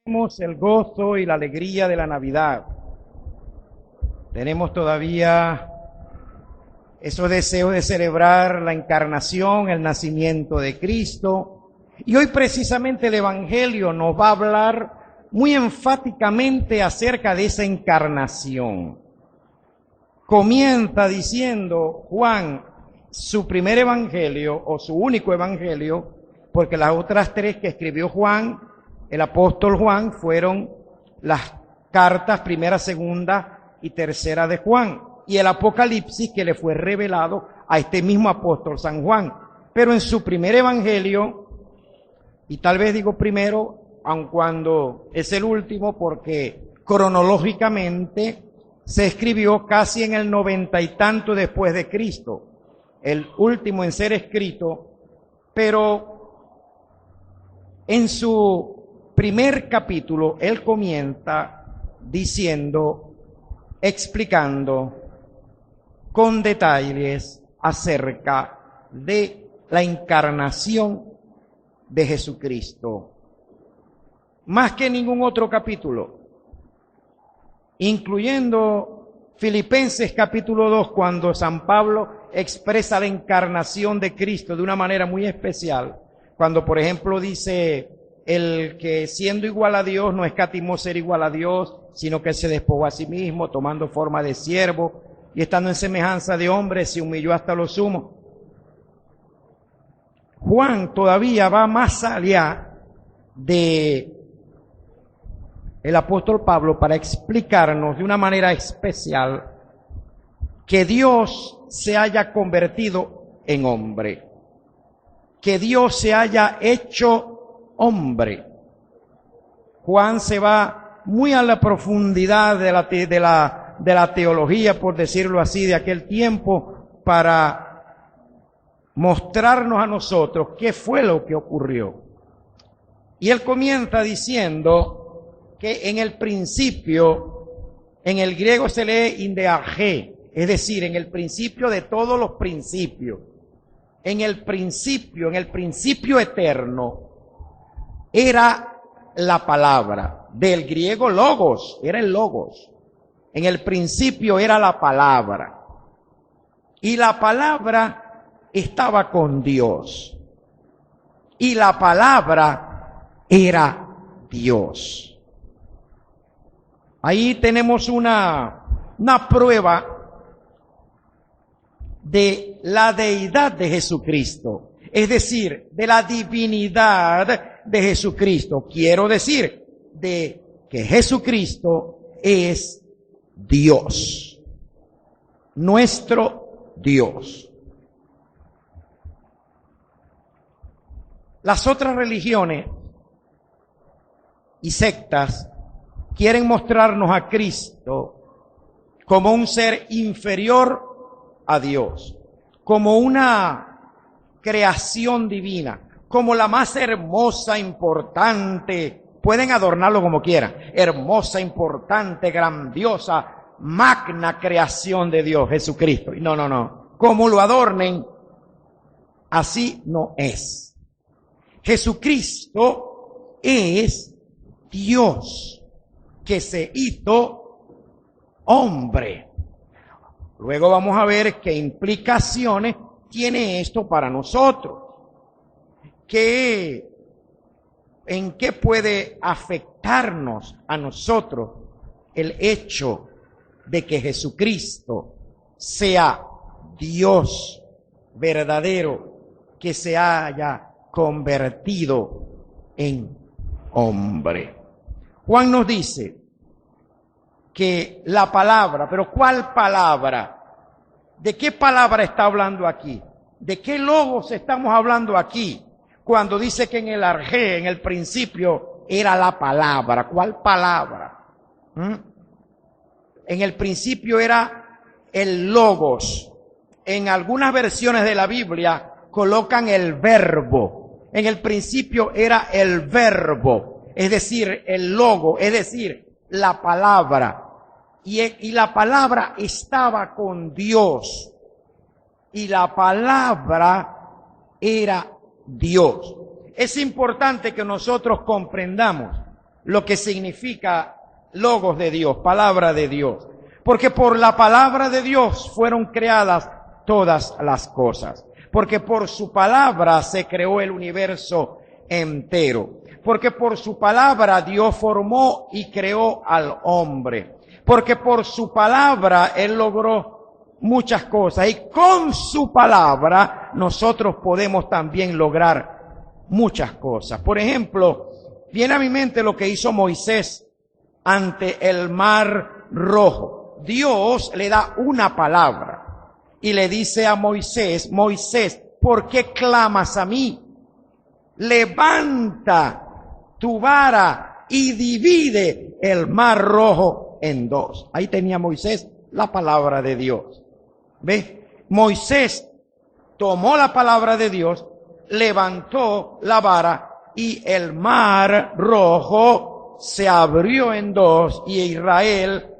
Tenemos el gozo y la alegría de la Navidad. Tenemos todavía esos deseos de celebrar la encarnación, el nacimiento de Cristo. Y hoy precisamente el Evangelio nos va a hablar muy enfáticamente acerca de esa encarnación. Comienza diciendo Juan, su primer evangelio o su único evangelio, porque las otras tres que escribió Juan, el apóstol Juan, fueron las cartas primera, segunda y tercera de Juan, y el Apocalipsis que le fue revelado a este mismo apóstol San Juan. Pero en su primer evangelio, y tal vez digo primero, aun cuando es el último, porque cronológicamente se escribió casi en el 90 y tanto después de Cristo, el último en ser escrito, pero en su primer capítulo, él comienza diciendo, explicando con detalles acerca de la encarnación de Jesucristo. Más que ningún otro capítulo, incluyendo Filipenses capítulo 2, cuando San Pablo expresa la encarnación de Cristo de una manera muy especial, cuando por ejemplo dice, el que siendo igual a Dios no escatimó ser igual a Dios, sino que se despojó a sí mismo, tomando forma de siervo, y estando en semejanza de hombre, se humilló hasta lo sumo. Juan todavía va más allá de el apóstol Pablo para explicarnos de una manera especial que Dios se haya convertido en hombre, que Dios se haya hecho hombre. Juan se va muy a la profundidad de la teología, por decirlo así, de aquel tiempo, para mostrarnos a nosotros qué fue lo que ocurrió. Y él comienza diciendo que en el principio, en el griego se lee indearge, es decir, en el principio de todos los principios, en el principio eterno, era la palabra, del griego logos, era el logos. En el principio era la palabra. Y la palabra estaba con Dios. Y la palabra era Dios. Ahí tenemos una prueba de la deidad de Jesucristo. Es decir, de la divinidad de Jesucristo. Quiero decir, de que Jesucristo es Dios, nuestro Dios. Las otras religiones y sectas quieren mostrarnos a Cristo como un ser inferior a Dios, como una creación divina, como la más hermosa, importante, pueden adornarlo como quieran, hermosa, importante, grandiosa, magna creación de Dios, Jesucristo. No, como lo adornen, así no es. Jesucristo es Dios que se hizo hombre. Luego vamos a ver qué implicaciones tiene esto para nosotros. ¿En qué puede afectarnos a nosotros el hecho de que Jesucristo sea Dios verdadero, que se haya convertido en hombre? Juan nos dice que la palabra, pero ¿cuál palabra? ¿De qué palabra está hablando aquí? ¿De qué logos estamos hablando aquí? Cuando dice que en el arjé, en el principio, era la palabra. ¿Cuál palabra? En el principio era el logos. En algunas versiones de la Biblia colocan el verbo. En el principio era el verbo, es decir, el logo, es decir, la palabra. Y la palabra estaba con Dios. Y la palabra era Dios. Es importante que nosotros comprendamos lo que significa logos de Dios, palabra de Dios. Porque por la palabra de Dios fueron creadas todas las cosas. Porque por su palabra se creó el universo entero. Porque por su palabra Dios formó y creó al hombre. Porque por su palabra Él logró muchas cosas. Y con su palabra nosotros podemos también lograr muchas cosas. Por ejemplo, viene a mi mente lo que hizo Moisés ante el Mar Rojo. Dios le da una palabra y le dice a Moisés: Moisés, ¿por qué clamas a mí? Levanta tu vara y divide el Mar Rojo en dos. Ahí tenía Moisés la palabra de Dios. ¿Ves? Moisés tomó la palabra de Dios, levantó la vara y el Mar Rojo se abrió en dos y Israel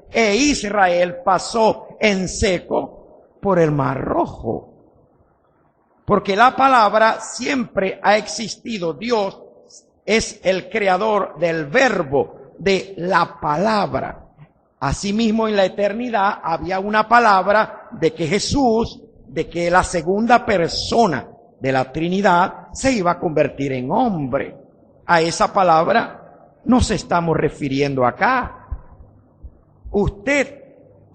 pasó en seco por el Mar Rojo. Porque la palabra siempre ha existido. Dios es el creador del verbo, de la palabra. Asimismo, en la eternidad había una palabra de que Jesús, de que la segunda persona de la Trinidad se iba a convertir en hombre. A esa palabra nos estamos refiriendo acá. Usted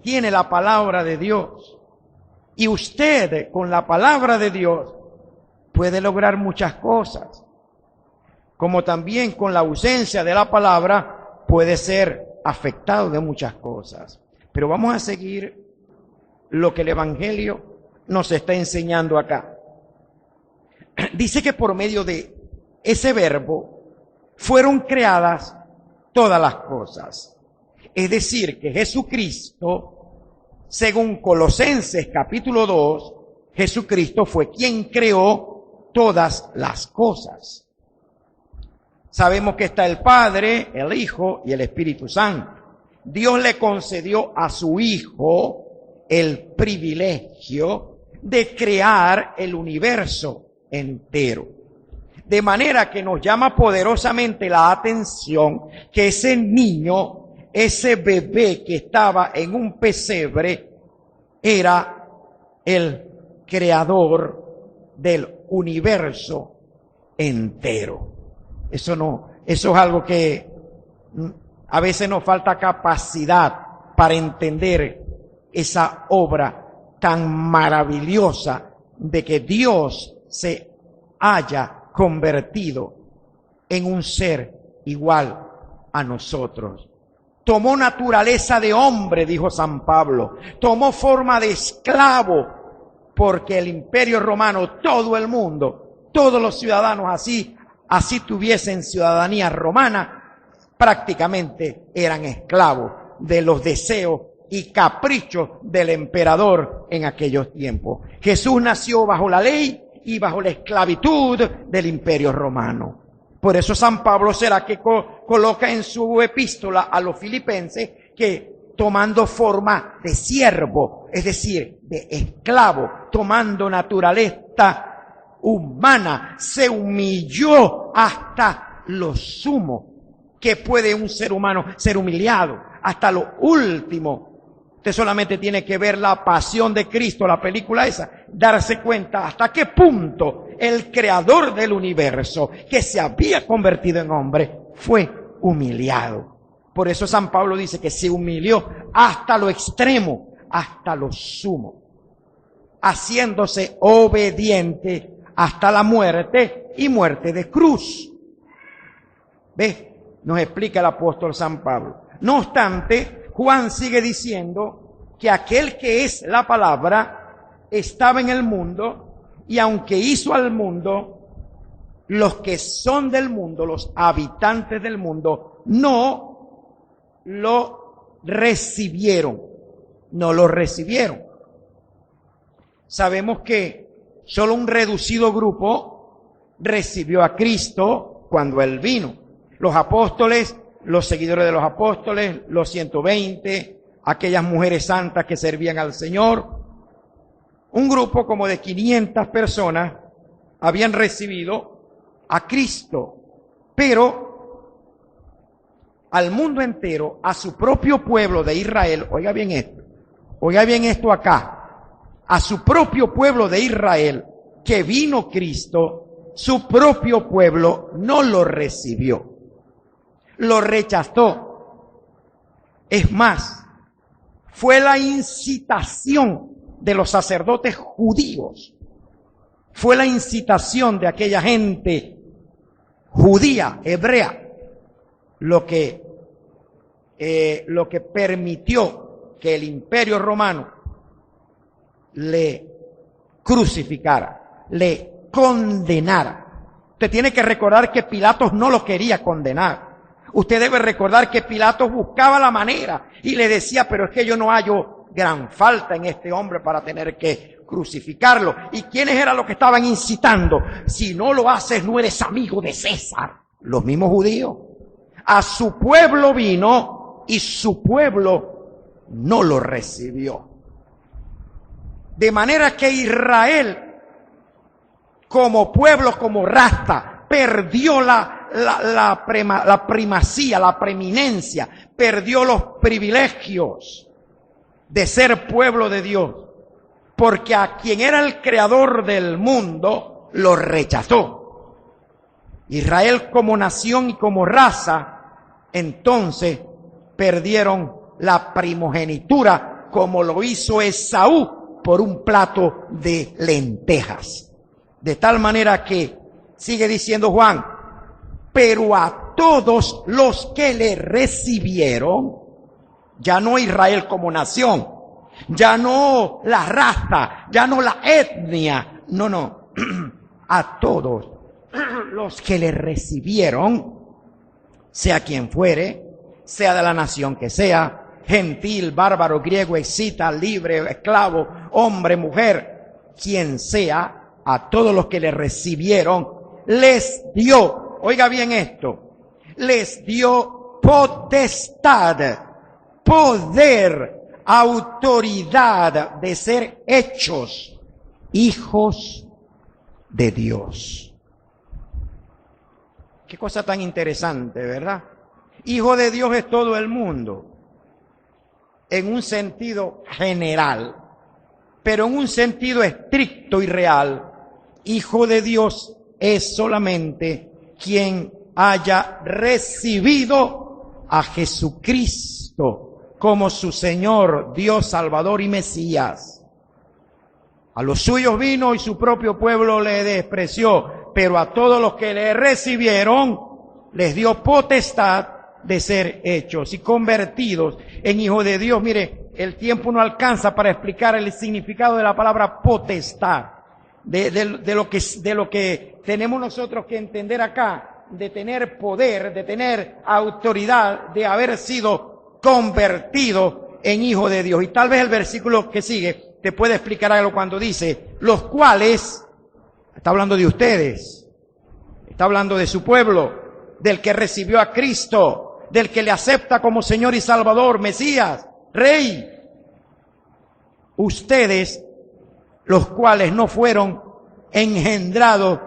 tiene la palabra de Dios y usted con la palabra de Dios puede lograr muchas cosas, como también con la ausencia de la palabra puede ser afectado de muchas cosas. Pero vamos a seguir lo que el Evangelio nos está enseñando acá. Dice que por medio de ese verbo fueron creadas todas las cosas. Es decir, que Jesucristo, según Colosenses capítulo 2, Jesucristo fue quien creó todas las cosas. Sabemos que está el Padre, el Hijo y el Espíritu Santo. Dios le concedió a su Hijo el privilegio de crear el universo entero. De manera que nos llama poderosamente la atención que ese niño, ese bebé que estaba en un pesebre, era el creador del universo entero. Eso es algo que a veces nos falta capacidad para entender esa obra tan maravillosa de que Dios se haya convertido en un ser igual a nosotros. Tomó naturaleza de hombre, dijo San Pablo. Tomó forma de esclavo, porque el Imperio Romano, todo el mundo, todos los ciudadanos así tuviesen ciudadanía romana, prácticamente eran esclavos de los deseos y caprichos del emperador en aquellos tiempos. Jesús nació bajo la ley y bajo la esclavitud del Imperio Romano. Por eso San Pablo será que coloca en su epístola a los filipenses que tomando forma de siervo, es decir, de esclavo, tomando naturaleza humana, se humilló hasta lo sumo que puede un ser humano ser humillado, hasta lo último. Usted solamente tiene que ver La Pasión de Cristo, la película esa, darse cuenta hasta qué punto el creador del universo, que se había convertido en hombre, fue humillado. Por eso San Pablo dice que se humilló hasta lo extremo, hasta lo sumo, haciéndose obediente hasta la muerte y muerte de cruz. ¿Ves? Nos explica el apóstol San Pablo. No obstante, Juan sigue diciendo que aquel que es la palabra estaba en el mundo y aunque hizo al mundo, los que son del mundo, los habitantes del mundo, no lo recibieron. No lo recibieron. Sabemos que solo un reducido grupo recibió a Cristo cuando Él vino. Los apóstoles, los seguidores de los apóstoles, los 120, aquellas mujeres santas que servían al Señor. Un grupo como de 500 personas habían recibido a Cristo, pero al mundo entero, a su propio pueblo de Israel, oiga bien esto acá, a su propio pueblo de Israel, que vino Cristo, su propio pueblo no lo recibió, lo rechazó. Es más, fue la incitación de los sacerdotes judíos, fue la incitación de aquella gente judía, hebrea, lo que permitió que el Imperio Romano le crucificara, le condenara. Usted tiene que recordar que Pilatos no lo quería condenar. Usted debe recordar que Pilatos buscaba la manera y le decía, pero es que yo no hallo gran falta en este hombre para tener que crucificarlo. ¿Y quiénes eran los que estaban incitando? Si no lo haces, no eres amigo de César. Los mismos judíos. A su pueblo vino y su pueblo no lo recibió. De manera que Israel, como pueblo, como raza, perdió la primacía, la preeminencia, perdió los privilegios de ser pueblo de Dios, porque a quien era el creador del mundo lo rechazó. Israel como nación y como raza, entonces perdieron la primogenitura, como lo hizo Esaú por un plato de lentejas. De tal manera que, sigue diciendo Juan, pero a todos los que le recibieron, ya no Israel como nación, ya no la raza, ya no la etnia, no, a todos los que le recibieron, sea quien fuere, sea de la nación que sea, gentil, bárbaro, griego, escita, libre, esclavo, hombre, mujer, quien sea, a todos los que le recibieron, les dio, oiga bien esto, les dio potestad, poder, autoridad de ser hechos hijos de Dios. Qué cosa tan interesante, ¿verdad? Hijo de Dios es todo el mundo, en un sentido general, pero en un sentido estricto y real, hijo de Dios es solamente quien haya recibido a Jesucristo como su Señor, Dios, Salvador y Mesías. A los suyos vino y su propio pueblo le despreció, pero a todos los que le recibieron les dio potestad de ser hechos y convertidos en hijos de Dios. Mire, el tiempo no alcanza para explicar el significado de la palabra potestad, de lo que tenemos nosotros que entender acá, de tener poder, de tener autoridad, de haber sido convertido en hijo de Dios. Y tal vez el versículo que sigue te puede explicar algo cuando dice, los cuales, está hablando de ustedes, está hablando de su pueblo, del que recibió a Cristo, del que le acepta como Señor y Salvador, Mesías, Rey. Ustedes, los cuales no fueron engendrados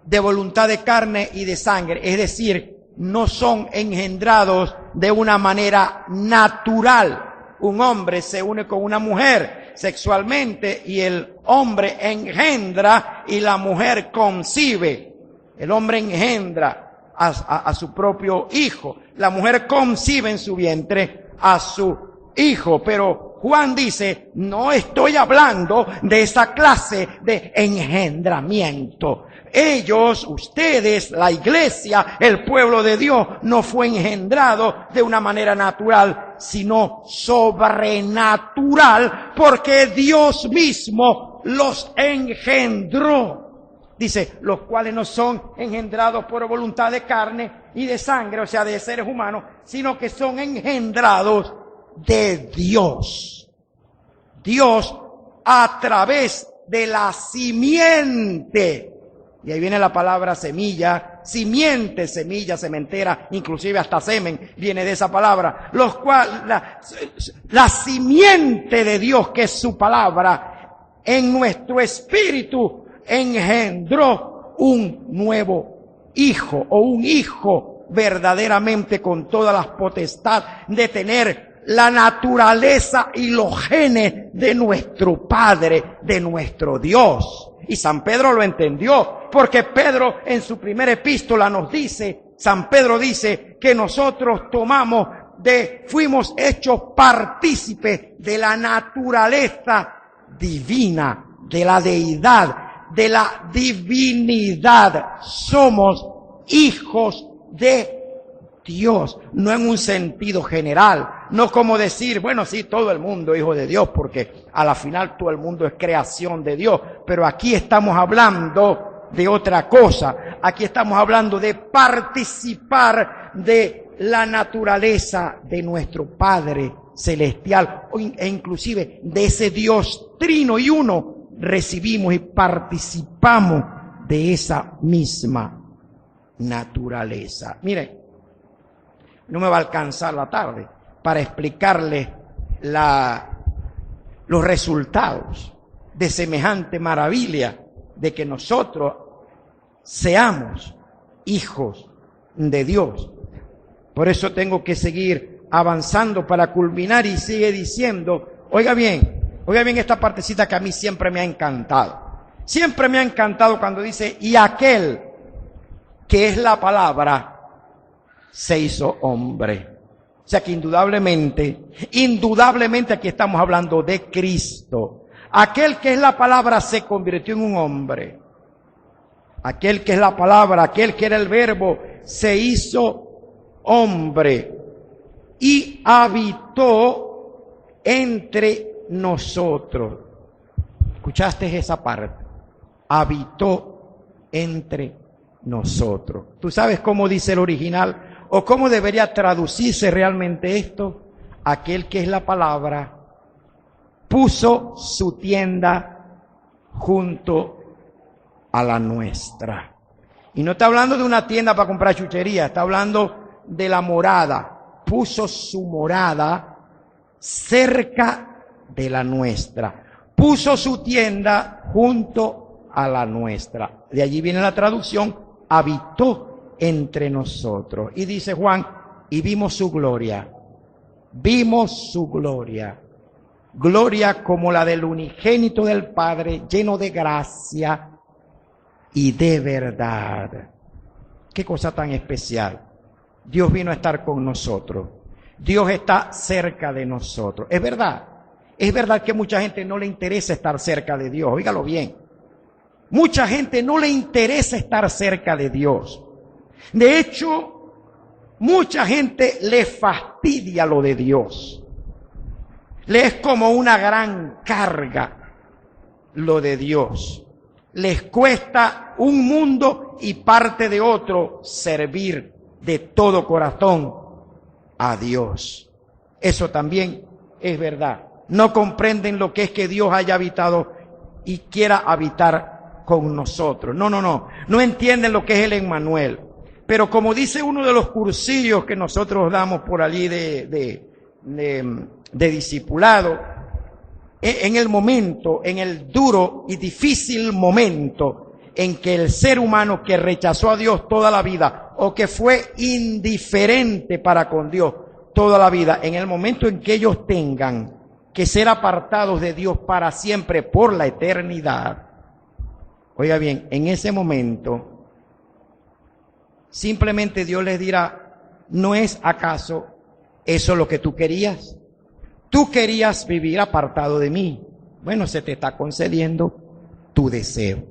de voluntad de carne y de sangre, es decir, no son engendrados de una manera natural. Un hombre se une con una mujer sexualmente y el hombre engendra y la mujer concibe. El hombre engendra a su propio hijo. La mujer concibe en su vientre a su hijo. Pero Juan dice, no estoy hablando de esa clase de engendramiento. Ellos, ustedes, la iglesia, el pueblo de Dios, no fue engendrado de una manera natural, sino sobrenatural, porque Dios mismo los engendró. Dice, los cuales no son engendrados por voluntad de carne y de sangre, o sea, de seres humanos, sino que son engendrados de Dios. Dios a través de la simiente. Y ahí viene la palabra semilla, simiente, semilla, sementera, inclusive hasta semen viene de esa palabra. Los cuales, la simiente de Dios, que es su palabra, en nuestro espíritu engendró un nuevo hijo o un hijo verdaderamente con todas las potestades de tener la naturaleza y los genes de nuestro Padre, de nuestro Dios. Y San Pedro lo entendió, porque Pedro en su primera epístola nos dice, San Pedro dice que nosotros fuimos hechos partícipes de la naturaleza divina, de la deidad, de la divinidad. Somos hijos de Dios, no en un sentido general, no como decir, bueno, sí, todo el mundo es hijo de Dios, porque a la final todo el mundo es creación de Dios, pero aquí estamos hablando de otra cosa, aquí estamos hablando de participar de la naturaleza de nuestro Padre Celestial, e inclusive de ese Dios trino y uno, recibimos y participamos de esa misma naturaleza. Miren, no me va a alcanzar la tarde para explicarles los resultados de semejante maravilla de que nosotros seamos hijos de Dios. Por eso tengo que seguir avanzando para culminar y sigue diciendo, oiga bien esta partecita que a mí siempre me ha encantado. Siempre me ha encantado cuando dice, y aquel que es la palabra se hizo hombre. O sea que indudablemente aquí estamos hablando de Cristo. Aquel que es la palabra se convirtió en un hombre. Aquel que es la palabra, aquel que era el verbo, se hizo hombre y habitó entre nosotros. ¿Escuchaste esa parte? Habitó entre nosotros. ¿Tú sabes cómo dice el original? ¿O cómo debería traducirse realmente esto? Aquel que es la palabra puso su tienda junto a la nuestra. Y no está hablando de una tienda para comprar chuchería, está hablando de la morada. Puso su morada cerca de la nuestra. Puso su tienda junto a la nuestra. De allí viene la traducción, habitó entre nosotros. Y dice Juan, y vimos su gloria. Vimos su gloria. Gloria como la del unigénito del Padre, lleno de gracia y de verdad. Qué cosa tan especial. Dios vino a estar con nosotros. Dios está cerca de nosotros. Es verdad que mucha gente no le interesa estar cerca de Dios. Óigalo bien. Mucha gente no le interesa estar cerca de Dios. De hecho, mucha gente le fastidia lo de Dios. Le es como una gran carga lo de Dios. Les cuesta un mundo y parte de otro servir de todo corazón a Dios. Eso también es verdad. No comprenden lo que es que Dios haya habitado y quiera habitar con nosotros. No entienden lo que es el Emmanuel. Pero como dice uno de los cursillos que nosotros damos por allí de discipulado, en el momento, en el duro y difícil momento en que el ser humano que rechazó a Dios toda la vida o que fue indiferente para con Dios toda la vida, en el momento en que ellos tengan que ser apartados de Dios para siempre por la eternidad, oiga bien, en ese momento simplemente Dios les dirá, ¿no es acaso eso lo que tú querías? Tú querías vivir apartado de mí. Bueno, se te está concediendo tu deseo.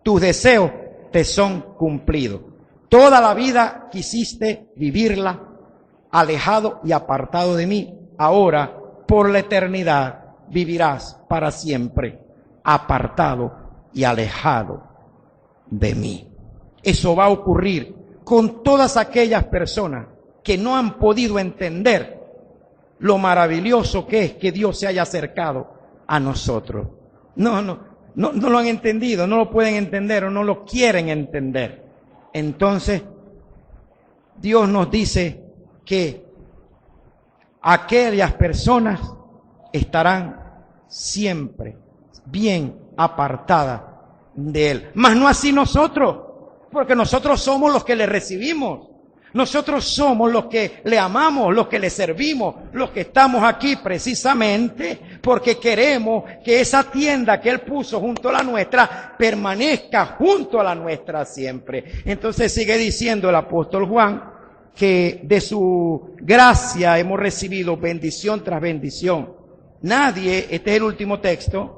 Tus deseos te son cumplidos. Toda la vida quisiste vivirla alejado y apartado de mí. Ahora, por la eternidad, vivirás para siempre apartado y alejado de mí. Eso va a ocurrir con todas aquellas personas que no han podido entender lo maravilloso que es que Dios se haya acercado a nosotros. No lo han entendido, no lo pueden entender o no lo quieren entender. Entonces, Dios nos dice que aquellas personas estarán siempre bien apartadas de Él. Mas no así nosotros, porque nosotros somos los que le recibimos. Nosotros somos los que le amamos, los que le servimos, los que estamos aquí precisamente porque queremos que esa tienda que Él puso junto a la nuestra permanezca junto a la nuestra siempre. Entonces sigue diciendo el apóstol Juan que de su gracia hemos recibido bendición tras bendición. Nadie, este es el último texto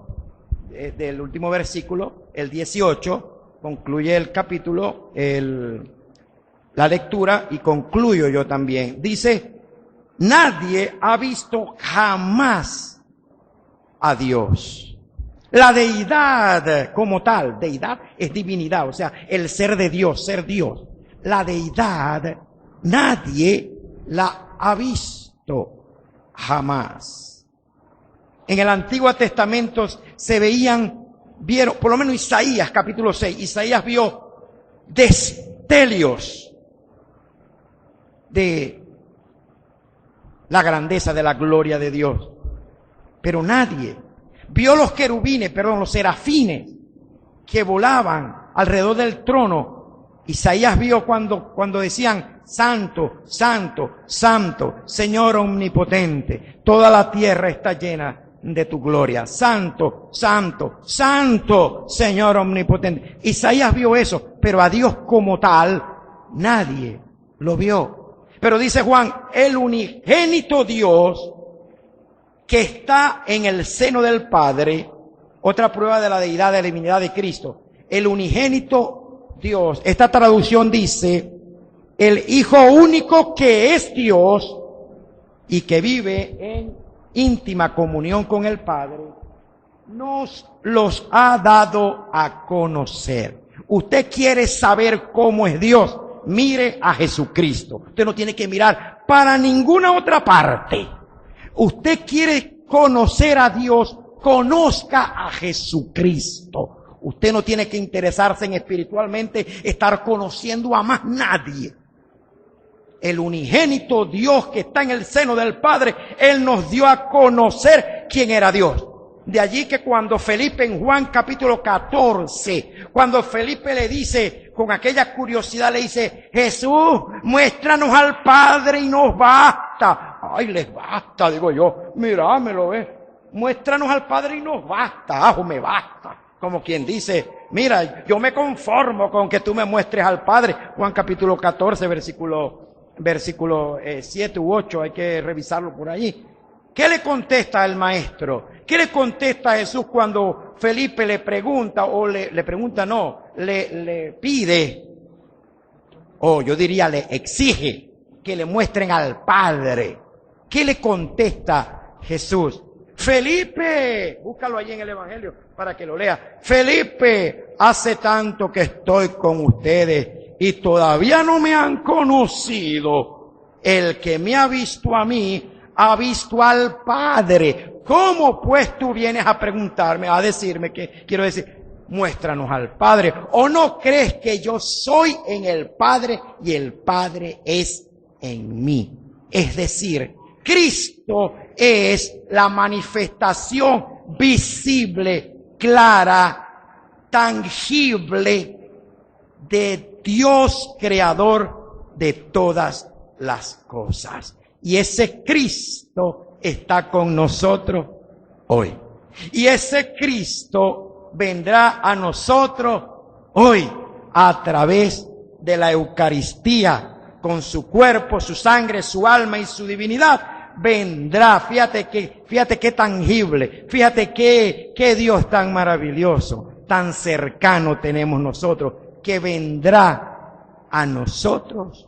del último versículo, el 18, concluye el capítulo, la lectura y concluyo yo también. Dice, nadie ha visto jamás a Dios. La deidad como tal, deidad es divinidad, o sea, el ser de Dios, ser Dios. La deidad, nadie la ha visto jamás. En el Antiguo Testamento se vieron, por lo menos Isaías capítulo 6, Isaías vio destellos de la grandeza de la gloria de Dios. Pero nadie vio los los serafines que volaban alrededor del trono. Isaías vio cuando decían, Santo, Santo, Santo, Señor omnipotente, toda la tierra está llena de tu gloria. Santo, Santo, Santo, Señor omnipotente. Isaías vio eso, pero a Dios como tal, nadie lo vio. Pero dice Juan, el unigénito Dios que está en el seno del Padre, otra prueba de la deidad, de la divinidad de Cristo. El unigénito Dios, esta traducción dice, el Hijo único que es Dios y que vive en íntima comunión con el Padre, nos los ha dado a conocer. Usted quiere saber cómo es Dios, mire a Jesucristo. Usted no tiene que mirar para ninguna otra parte. Usted quiere conocer a Dios, conozca a Jesucristo. Usted no tiene que interesarse en espiritualmente estar conociendo a más nadie. El unigénito Dios que está en el seno del Padre, Él nos dio a conocer quién era Dios. De allí que cuando Felipe en Juan capítulo 14, cuando Felipe le dice, con aquella curiosidad le dice, Jesús, muéstranos al Padre y nos basta. Ay, les basta, digo yo, mirámelo, muéstranos al Padre y nos basta, me basta. Como quien dice, mira, yo me conformo con que tú me muestres al Padre. Juan capítulo 14, versículo 7 u 8, hay que revisarlo por allí. ¿Qué le contesta el maestro? ¿Qué le contesta a Jesús cuando Felipe le pregunta, o le pide, o yo diría le exige que le muestren al Padre? ¿Qué le contesta Jesús? Felipe, búscalo allí en el Evangelio para que lo lea. Felipe, hace tanto que estoy con ustedes y todavía no me han conocido. El que me ha visto a mí, ha visto al Padre. ¿Cómo pues tú vienes a preguntarme, a decirme que, quiero decir, muéstranos al Padre? ¿O no crees que yo soy en el Padre y el Padre es en mí? Es decir, Cristo es la manifestación visible, clara, tangible de Dios creador de todas las cosas. Y ese Cristo está con nosotros hoy. Y ese Cristo vendrá a nosotros hoy a través de la Eucaristía, con su cuerpo, su sangre, su alma y su divinidad. Vendrá, fíjate qué tangible, fíjate qué Dios tan maravilloso, tan cercano tenemos nosotros, que vendrá a nosotros